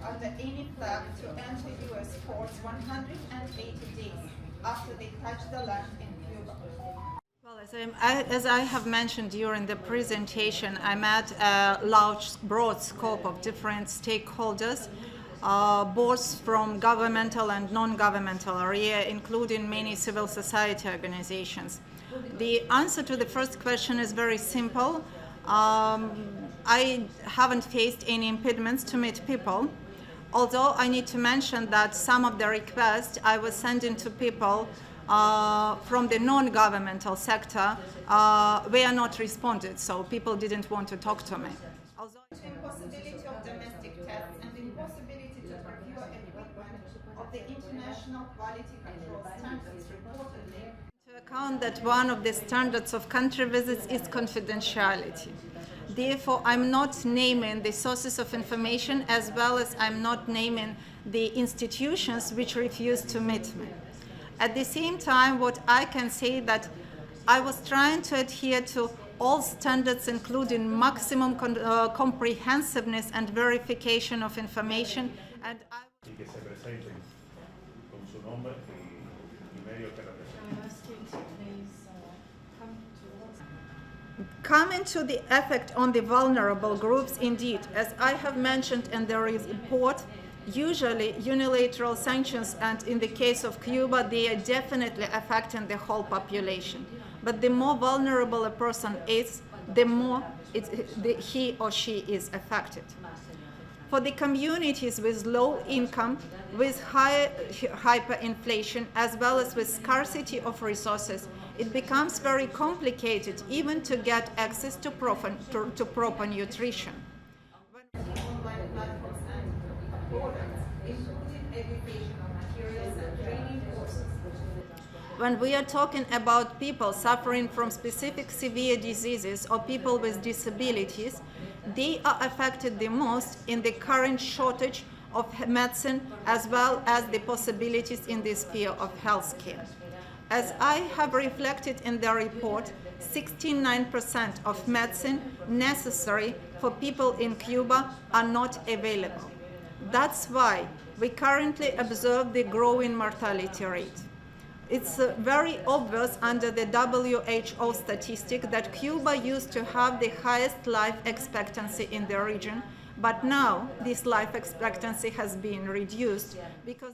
under any flag to enter U.S. ports 180 days after they touch the land in Cuba. Well, as I have mentioned during the presentation, I met a large, broad scope of different stakeholders, both from governmental and non-governmental area, including many civil society organizations. The answer to the first question is very simple. I haven't faced any impediments to meet people, although I need to mention that some of the requests I was sending to people from the non-governmental sector were not responded, so people didn't want to talk to me. The impossibility of domestic tests and the impossibility to procure equipment of the international quality control standards reportedly. To account that one of the standards of country visits is confidentiality. Therefore, I'm not naming the sources of information as well as I'm not naming the institutions which refuse to meet me. At the same time, what I can say that I was trying to adhere to all standards, including maximum comprehensiveness and verification of information, and coming to the effect on the vulnerable groups, indeed, as I have mentioned in the report, usually unilateral sanctions, and in the case of Cuba, they are definitely affecting the whole population. But the more vulnerable a person is, the more he or she is affected. For the communities with low income, with high hyperinflation, as well as with scarcity of resources, it becomes very complicated even to get access to proper nutrition. Online platforms and products, including educational materials and training courses. When we are talking about people suffering from specific severe diseases or people with disabilities, they are affected the most in the current shortage of medicine as well as the possibilities in the sphere of healthcare. As I have reflected in the report, 69% of medicine necessary for people in Cuba are not available. That's why we currently observe the growing mortality rate. It's very obvious under the WHO statistic that Cuba used to have the highest life expectancy in the region, but now this life expectancy has been reduced because